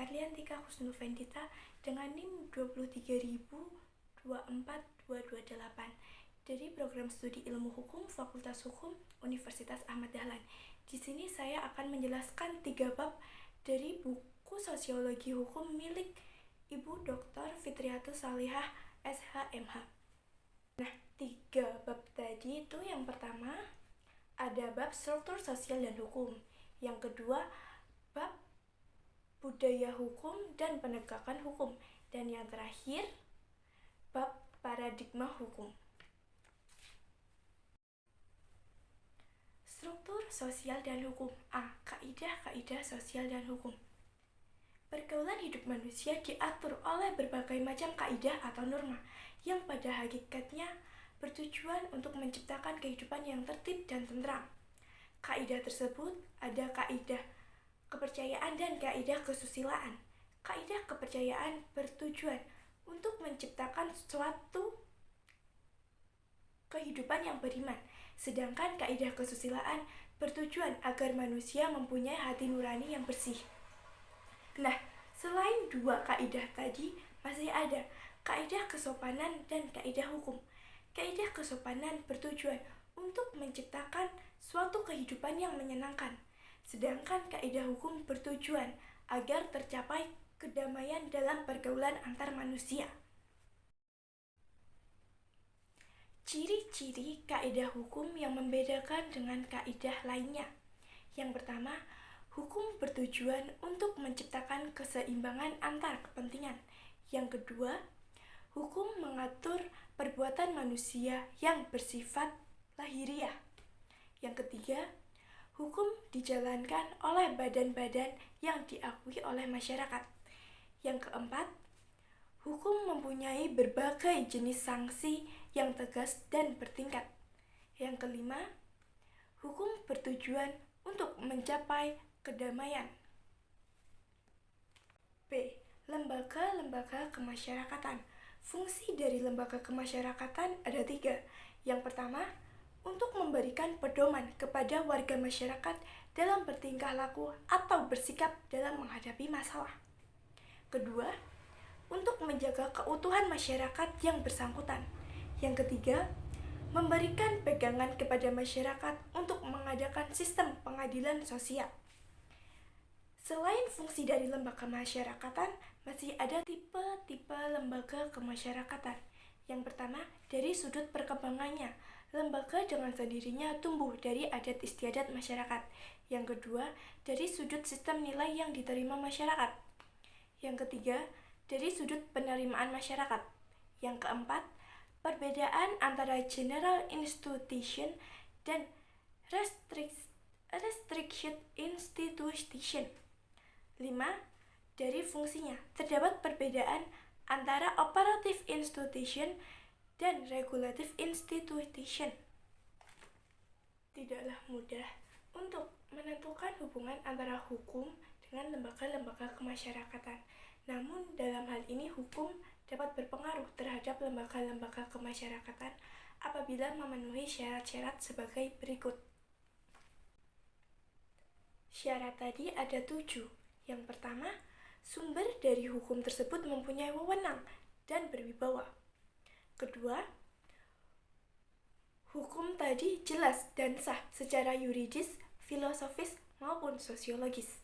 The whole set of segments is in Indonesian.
Arliantika Husnul Vendita dengan NIM 230242228 dari Program Studi Ilmu Hukum Fakultas Hukum Universitas Ahmad Dahlan. Di sini saya akan menjelaskan 3 bab dari buku Sosiologi Hukum milik Ibu Dr. Fitriyatus Salihah SHMH. Nah, 3 bab tadi itu yang pertama ada bab struktur sosial dan hukum, yang kedua bab budaya hukum dan penegakan hukum, dan yang terakhir bab paradigma hukum. Struktur sosial dan hukum. A. Kaidah-kaidah sosial dan hukum. Pergaulan hidup manusia diatur oleh berbagai macam kaidah atau norma yang pada hakikatnya bertujuan untuk menciptakan kehidupan yang tertib dan tentram. Kaidah tersebut ada kaidah kepercayaan dan kaidah kesusilaan. Kaidah kepercayaan bertujuan untuk menciptakan suatu kehidupan yang beriman, sedangkan kaidah kesusilaan bertujuan agar manusia mempunyai hati nurani yang bersih. Nah, selain 2 kaidah tadi, masih ada kaidah kesopanan dan kaidah hukum. Kaidah kesopanan bertujuan untuk menciptakan suatu kehidupan yang menyenangkan, sedangkan kaidah hukum bertujuan agar tercapai kedamaian dalam pergaulan antar manusia. Ciri-ciri kaidah hukum yang membedakan dengan kaidah lainnya. Yang pertama, hukum bertujuan untuk menciptakan keseimbangan antar kepentingan. Yang kedua, hukum mengatur perbuatan manusia yang bersifat lahiriah. Yang ketiga, hukum dijalankan oleh badan-badan yang diakui oleh masyarakat. Yang keempat, hukum mempunyai berbagai jenis sanksi yang tegas dan bertingkat. Yang kelima, hukum bertujuan untuk mencapai kedamaian. B. Lembaga-lembaga kemasyarakatan. Fungsi dari lembaga kemasyarakatan ada 3. Yang pertama, untuk memberikan pedoman kepada warga masyarakat dalam bertingkah laku atau bersikap dalam menghadapi masalah. Kedua, untuk menjaga keutuhan masyarakat yang bersangkutan. Yang ketiga, memberikan pegangan kepada masyarakat untuk mengadakan sistem pengadilan sosial. Selain fungsi dari lembaga kemasyarakatan, masih ada tipe-tipe lembaga kemasyarakatan. Yang pertama, dari sudut perkembangannya, lembaga dengan sendirinya tumbuh dari adat istiadat masyarakat. Yang kedua, dari sudut sistem nilai yang diterima masyarakat. Yang ketiga, dari sudut penerimaan masyarakat. Yang keempat, perbedaan antara general institution dan restriction institution. 5. Dari fungsinya, terdapat perbedaan antara operative institution dan regulative institution. Tidaklah mudah untuk menentukan hubungan antara hukum dengan lembaga-lembaga kemasyarakatan. Namun, dalam hal ini hukum dapat berpengaruh terhadap lembaga-lembaga kemasyarakatan apabila memenuhi syarat-syarat sebagai berikut. Syarat tadi ada 7. Yang pertama, sumber dari hukum tersebut mempunyai wewenang dan berwibawa. Kedua, hukum tadi jelas dan sah secara yuridis, filosofis, maupun sosiologis.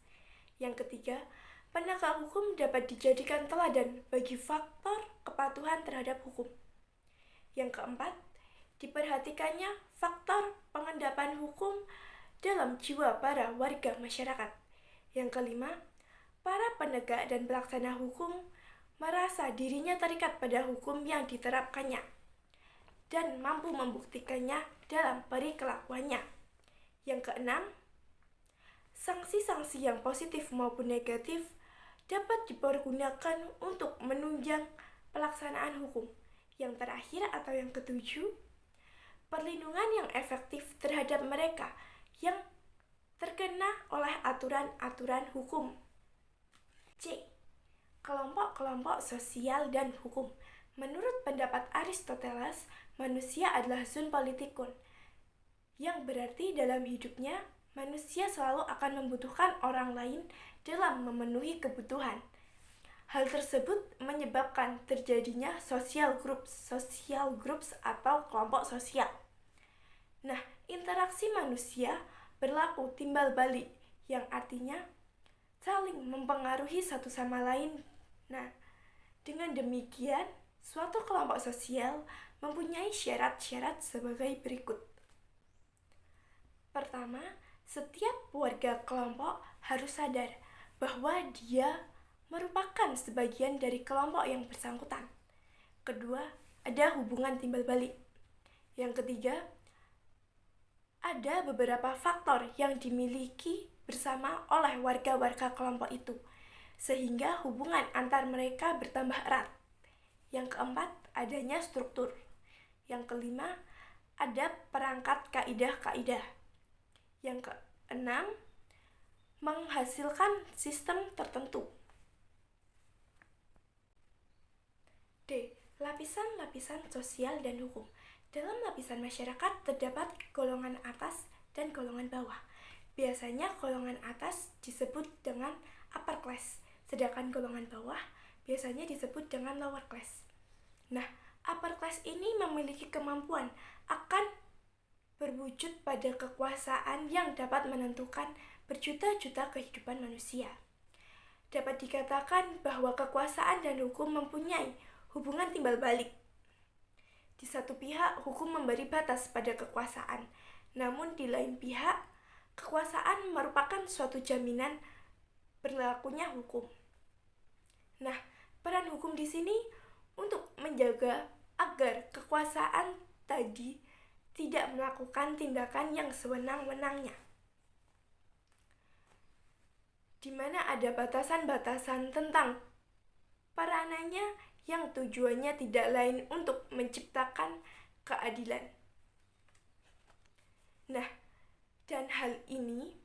Yang ketiga, penegak hukum dapat dijadikan teladan bagi faktor kepatuhan terhadap hukum. Yang keempat, diperhatikannya faktor pengendapan hukum dalam jiwa para warga masyarakat. Yang kelima, para penegak dan pelaksana hukum merasa dirinya terikat pada hukum yang diterapkannya dan mampu membuktikannya dalam perilakuannya. Yang keenam, sanksi-sanksi yang positif maupun negatif dapat dipergunakan untuk menunjang pelaksanaan hukum. Yang terakhir atau yang ketujuh, perlindungan yang efektif terhadap mereka yang terkena oleh aturan-aturan hukum. C. Kelompok-kelompok sosial dan hukum. Menurut pendapat Aristoteles, manusia adalah zoon politikon, yang berarti dalam hidupnya, manusia selalu akan membutuhkan orang lain dalam memenuhi kebutuhan. Hal tersebut menyebabkan terjadinya social groups atau kelompok sosial. Nah, interaksi manusia berlaku timbal balik, yang artinya saling mempengaruhi satu sama lain. Nah, dengan demikian, suatu kelompok sosial mempunyai syarat-syarat sebagai berikut. Pertama, setiap warga kelompok harus sadar bahwa dia merupakan sebagian dari kelompok yang bersangkutan. Kedua, ada hubungan timbal balik. Yang ketiga, ada beberapa faktor yang dimiliki bersama oleh warga-warga kelompok itu, sehingga hubungan antar mereka bertambah erat. Yang keempat, adanya struktur. Yang kelima, ada perangkat kaidah-kaidah. Yang keenam, menghasilkan sistem tertentu. D. Lapisan-lapisan sosial dan hukum. Dalam lapisan masyarakat terdapat golongan atas dan golongan bawah. Biasanya golongan atas disebut dengan upper class, sedangkan golongan bawah biasanya disebut dengan lower class. Nah, upper class ini memiliki kemampuan akan berwujud pada kekuasaan yang dapat menentukan berjuta-juta kehidupan manusia. Dapat dikatakan bahwa kekuasaan dan hukum mempunyai hubungan timbal balik. Di satu pihak, hukum memberi batas pada kekuasaan, namun di lain pihak, kekuasaan merupakan suatu jaminan berlakunya hukum. Nah, peran hukum di sini untuk menjaga agar kekuasaan tadi tidak melakukan tindakan yang sewenang-wenangnya, di mana ada batasan-batasan tentang peranannya yang tujuannya tidak lain untuk menciptakan keadilan. Nah, dan hal ini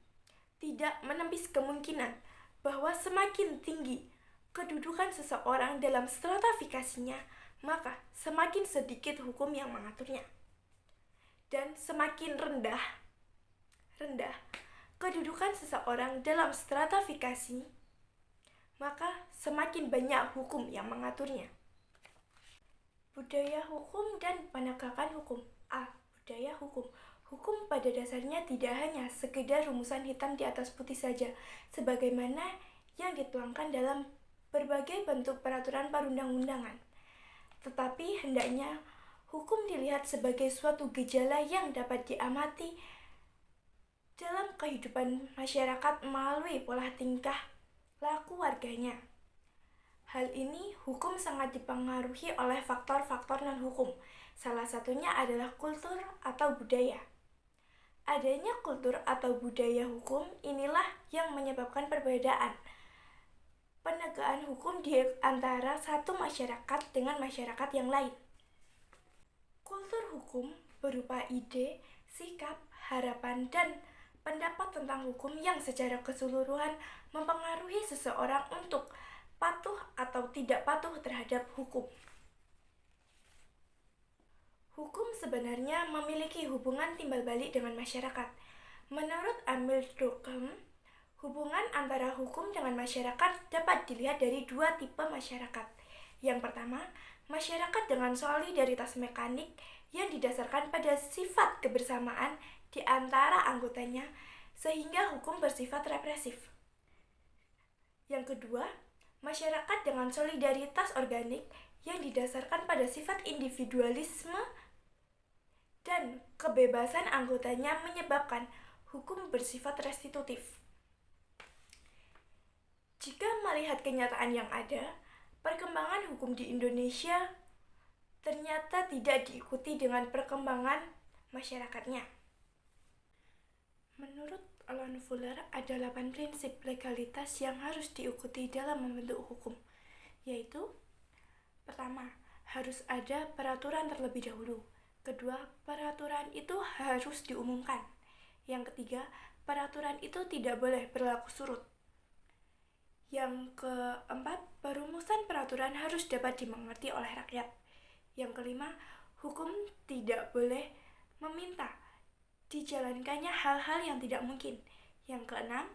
tidak menepis kemungkinan bahwa semakin tinggi kedudukan seseorang dalam stratifikasinya, maka semakin sedikit hukum yang mengaturnya. Dan semakin rendah kedudukan seseorang dalam stratifikasi, maka semakin banyak hukum yang mengaturnya. Budaya hukum dan penegakan hukum. A. Budaya hukum. Hukum pada dasarnya tidak hanya sekedar rumusan hitam di atas putih saja, sebagaimana yang dituangkan dalam berbagai bentuk peraturan perundang-undangan. Tetapi hendaknya hukum dilihat sebagai suatu gejala yang dapat diamati dalam kehidupan masyarakat melalui pola tingkah laku warganya. Hal ini hukum sangat dipengaruhi oleh faktor-faktor non-hukum. Salah satunya adalah kultur atau budaya. Adanya kultur atau budaya hukum inilah yang menyebabkan perbedaan penegakan hukum di antara satu masyarakat dengan masyarakat yang lain. Kultur hukum berupa ide, sikap, harapan, dan pendapat tentang hukum yang secara keseluruhan mempengaruhi seseorang untuk patuh atau tidak patuh terhadap hukum. Hukum sebenarnya memiliki hubungan timbal balik dengan masyarakat. Menurut Emil Durkheim, hubungan antara hukum dengan masyarakat dapat dilihat dari dua tipe masyarakat. Yang pertama, masyarakat dengan solidaritas mekanik yang didasarkan pada sifat kebersamaan di antara anggotanya, sehingga hukum bersifat represif. Yang kedua, masyarakat dengan solidaritas organik yang didasarkan pada sifat individualisme dan kebebasan anggotanya menyebabkan hukum bersifat restitutif. Jika melihat kenyataan yang ada, perkembangan hukum di Indonesia ternyata tidak diikuti dengan perkembangan masyarakatnya. Menurut Alan Fuller, ada 8 prinsip legalitas yang harus diikuti dalam membentuk hukum, yaitu: pertama, harus ada peraturan terlebih dahulu. Kedua, peraturan itu harus diumumkan. Yang ketiga, peraturan itu tidak boleh berlaku surut. Yang keempat, perumusan peraturan harus dapat dimengerti oleh rakyat. Yang kelima, hukum tidak boleh meminta dijalankannya hal-hal yang tidak mungkin. Yang keenam,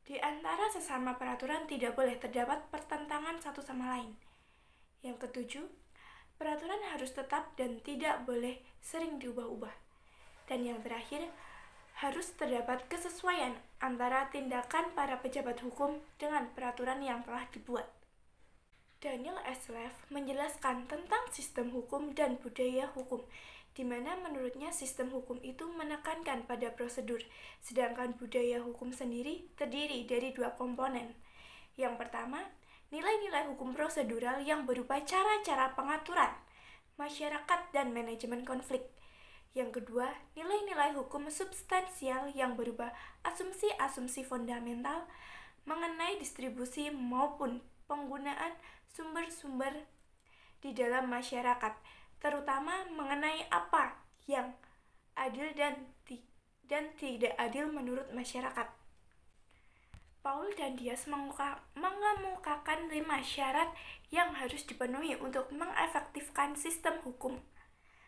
Di antara sesama peraturan tidak boleh terdapat pertentangan satu sama lain. Yang ketujuh, peraturan harus tetap dan tidak boleh sering diubah-ubah. Dan yang terakhir, harus terdapat kesesuaian antara tindakan para pejabat hukum dengan peraturan yang telah dibuat. Daniel S. Lev menjelaskan tentang sistem hukum dan budaya hukum, di mana menurutnya sistem hukum itu menekankan pada prosedur, sedangkan budaya hukum sendiri terdiri dari dua komponen. Yang pertama, nilai-nilai hukum prosedural yang berupa cara-cara pengaturan, masyarakat, dan manajemen konflik. Yang kedua, nilai-nilai hukum substansial yang berupa asumsi-asumsi fundamental mengenai distribusi maupun penggunaan sumber-sumber di dalam masyarakat, terutama mengenai apa yang adil dan tidak adil menurut masyarakat. Paul dan Diaz mengemukakan 5 syarat yang harus dipenuhi untuk mengefektifkan sistem hukum.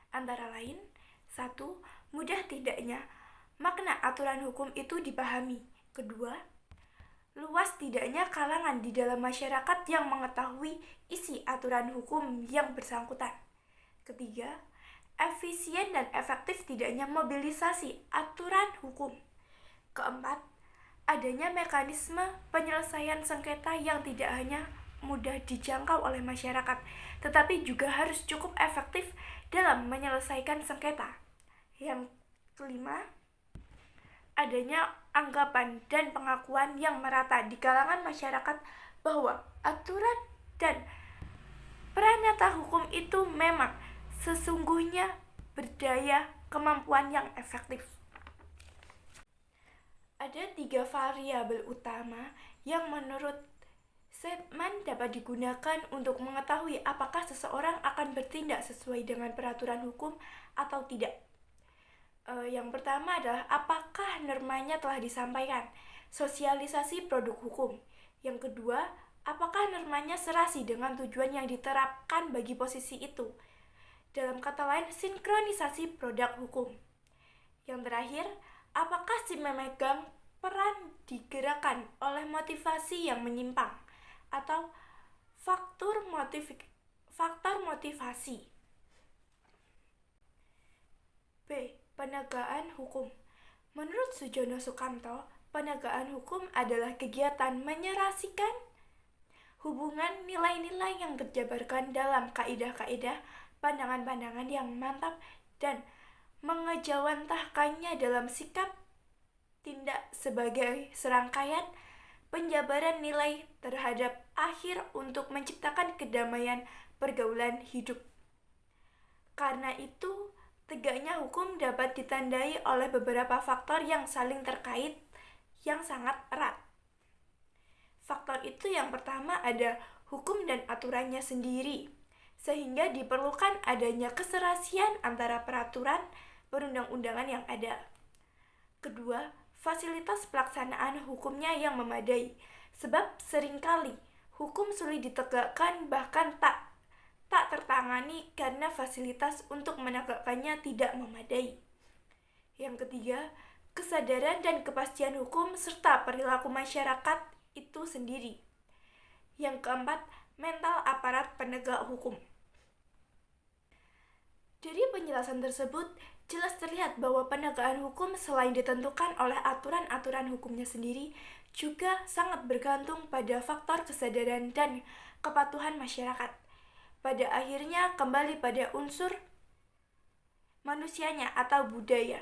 Antara lain, 1. Mudah tidaknya makna aturan hukum itu dipahami. Kedua, luas tidaknya kalangan di dalam masyarakat yang mengetahui isi aturan hukum yang bersangkutan. Ketiga, efisien dan efektif tidaknya mobilisasi aturan hukum. Keempat, adanya mekanisme penyelesaian sengketa yang tidak hanya mudah dijangkau oleh masyarakat, tetapi juga harus cukup efektif dalam menyelesaikan sengketa. Yang kelima, adanya anggapan dan pengakuan yang merata di kalangan masyarakat bahwa aturan dan pranata hukum itu memang sesungguhnya berdaya kemampuan yang efektif. Ada 3 variabel utama yang menurut Sedman dapat digunakan untuk mengetahui apakah seseorang akan bertindak sesuai dengan peraturan hukum atau tidak. Yang pertama adalah apakah normanya telah disampaikan, sosialisasi produk hukum. Yang kedua, apakah normanya serasi dengan tujuan yang diterapkan bagi posisi itu. Dalam kata lain, sinkronisasi produk hukum. Yang terakhir, apakah si memegang peran digerakkan oleh motivasi yang menyimpang atau faktor motivasi. B. Penegakan hukum. Menurut Sujono Sukamto, penegakan hukum adalah kegiatan menyerasikan hubungan nilai-nilai yang terjabarkan dalam kaidah-kaidah, pandangan-pandangan yang mantap, dan mengejawantahkannya dalam sikap tindak sebagai serangkaian penjabaran nilai terhadap akhir untuk menciptakan kedamaian pergaulan hidup. Karena itu, tegaknya hukum dapat ditandai oleh beberapa faktor yang saling terkait yang sangat erat. Faktor itu yang pertama ada hukum dan aturannya sendiri, sehingga diperlukan adanya keserasian antara peraturan perundang-undangan yang ada. Kedua, fasilitas pelaksanaan hukumnya yang memadai, sebab seringkali hukum sulit ditegakkan bahkan tak tertangani karena fasilitas untuk menegakkannya tidak memadai. Yang ketiga, kesadaran dan kepastian hukum serta perilaku masyarakat itu sendiri. Yang keempat, mental aparat penegak hukum. Dari penjelasan tersebut, jelas terlihat bahwa penegakan hukum selain ditentukan oleh aturan-aturan hukumnya sendiri, juga sangat bergantung pada faktor kesadaran dan kepatuhan masyarakat. Pada akhirnya kembali pada unsur manusianya atau budaya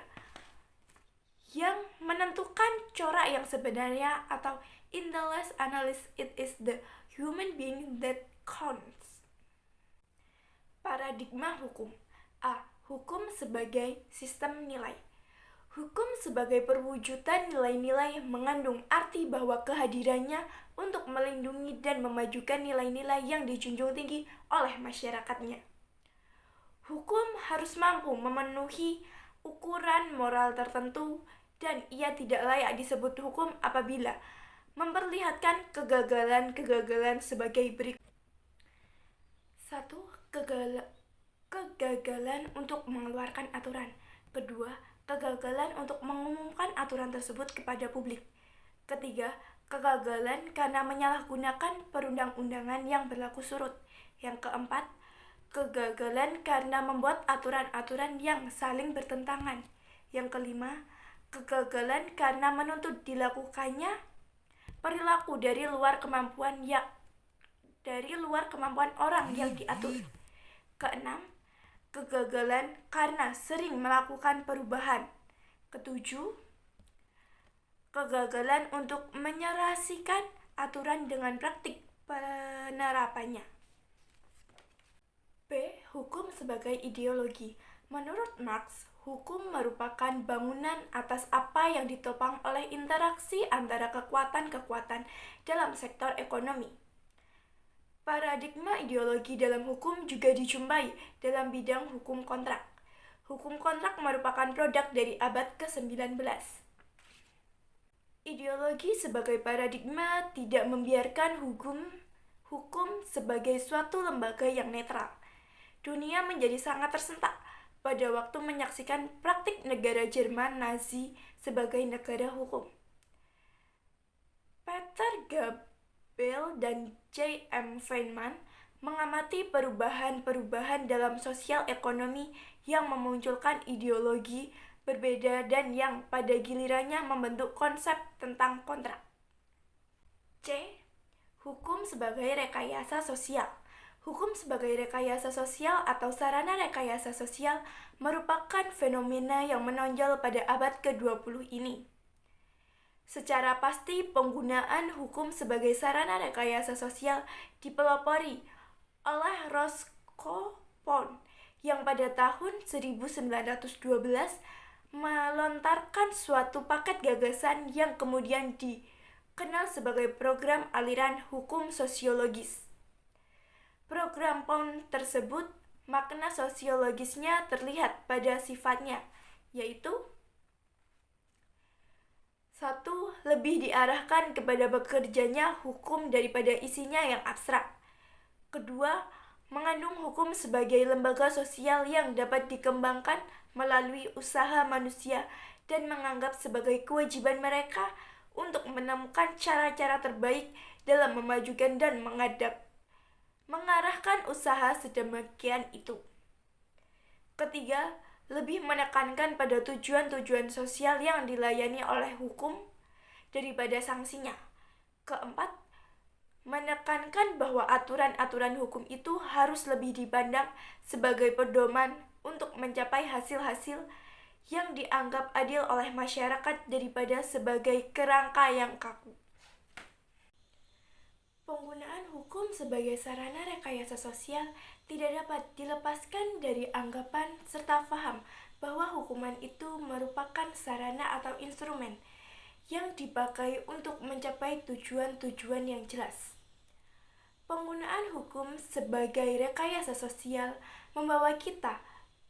yang menentukan corak yang sebenarnya, atau in the last analysis it is the human being that counts. Paradigma hukum. A. Hukum sebagai sistem nilai. Hukum sebagai perwujudan nilai-nilai mengandung arti bahwa kehadirannya untuk melindungi dan memajukan nilai-nilai yang dijunjung tinggi oleh masyarakatnya. Hukum harus mampu memenuhi ukuran moral tertentu, dan ia tidak layak disebut hukum apabila memperlihatkan kegagalan sebagai berikut. 1. Kegagalan untuk mengeluarkan aturan. Kedua, kegagalan untuk mengumumkan aturan tersebut kepada publik. Ketiga, kegagalan karena menyalahgunakan perundang-undangan yang berlaku surut. Yang keempat, kegagalan karena membuat aturan-aturan yang saling bertentangan. Yang kelima, kegagalan karena menuntut dilakukannya perilaku dari luar kemampuan orang yang diatur. Keenam, kegagalan karena sering melakukan perubahan. Ketujuh, kegagalan untuk menyelesaikan aturan dengan praktik penerapannya. B. Hukum sebagai ideologi. Menurut Marx, hukum merupakan bangunan atas apa yang ditopang oleh interaksi antara kekuatan-kekuatan dalam sektor ekonomi. Paradigma ideologi dalam hukum juga dijumpai dalam bidang hukum kontrak. Hukum kontrak merupakan produk dari abad ke-19. Ideologi sebagai paradigma tidak membiarkan hukum sebagai suatu lembaga yang netral. Dunia menjadi sangat tersentak pada waktu menyaksikan praktik negara Jerman Nazi sebagai negara hukum. Peter Gabel dan J.M. Feynman mengamati perubahan-perubahan dalam sosial ekonomi yang memunculkan ideologi berbeda dan yang pada gilirannya membentuk konsep tentang kontrak. C. Hukum sebagai rekayasa sosial. Hukum sebagai rekayasa sosial atau sarana rekayasa sosial merupakan fenomena yang menonjol pada abad ke-20 ini. Secara pasti, penggunaan hukum sebagai sarana rekayasa sosial dipelopori oleh Roscoe Pound yang pada tahun 1912 melontarkan suatu paket gagasan yang kemudian dikenal sebagai program aliran hukum sosiologis. Program Pound tersebut, makna sosiologisnya terlihat pada sifatnya, yaitu 1. Lebih diarahkan kepada bekerjanya hukum daripada isinya yang abstrak. 2. Mengandung hukum sebagai lembaga sosial yang dapat dikembangkan melalui usaha manusia dan menganggap sebagai kewajiban mereka untuk menemukan cara-cara terbaik dalam memajukan dan mengarahkan usaha sedemikian itu. 3. Lebih menekankan pada tujuan-tujuan sosial yang dilayani oleh hukum daripada sanksinya. 4. Menekankan bahwa aturan-aturan hukum itu harus lebih dipandang sebagai pedoman untuk mencapai hasil-hasil yang dianggap adil oleh masyarakat daripada sebagai kerangka yang kaku. Penggunaan hukum sebagai sarana rekayasa sosial tidak dapat dilepaskan dari anggapan serta paham bahwa hukuman itu merupakan sarana atau instrumen yang dipakai untuk mencapai tujuan-tujuan yang jelas. Penggunaan hukum sebagai rekayasa sosial membawa kita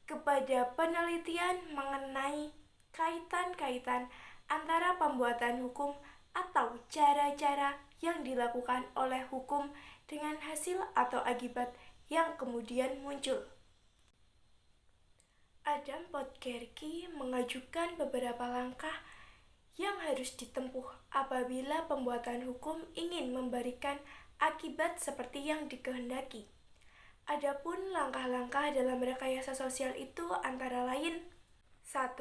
kepada penelitian mengenai kaitan-kaitan antara pembuatan hukum atau cara-cara yang dilakukan oleh hukum dengan hasil atau akibat yang kemudian muncul. Adam Podgorski mengajukan beberapa langkah yang harus ditempuh apabila pembuatan hukum ingin memberikan akibat seperti yang dikehendaki. Adapun langkah-langkah dalam rekayasa sosial itu antara lain: 1.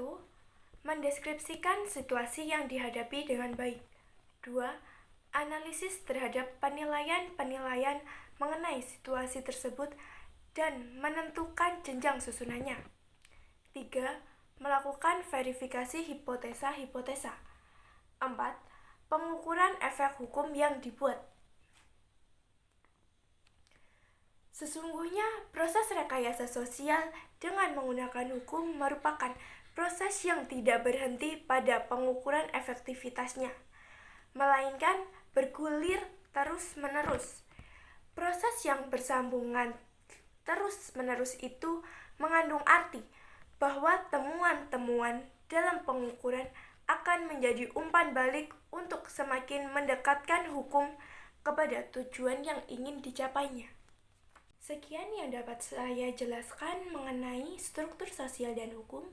Mendeskripsikan situasi yang dihadapi dengan baik. 2. Analisis terhadap penilaian-penilaian mengenai situasi tersebut dan menentukan jenjang susunannya. 3. Melakukan verifikasi hipotesa-hipotesa. 4. Pengukuran efek hukum yang dibuat. Sesungguhnya, proses rekayasa sosial dengan menggunakan hukum merupakan proses yang tidak berhenti pada pengukuran efektivitasnya, melainkan bergulir terus-menerus. Proses yang bersambungan terus-menerus itu mengandung arti bahwa temuan-temuan dalam pengukuran akan menjadi umpan balik untuk semakin mendekatkan hukum kepada tujuan yang ingin dicapainya. Sekian yang dapat saya jelaskan mengenai struktur sosial dan hukum,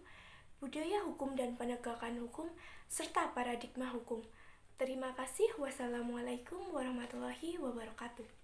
budaya hukum dan penegakan hukum, serta paradigma hukum. Terima kasih. Wassalamualaikum warahmatullahi wabarakatuh.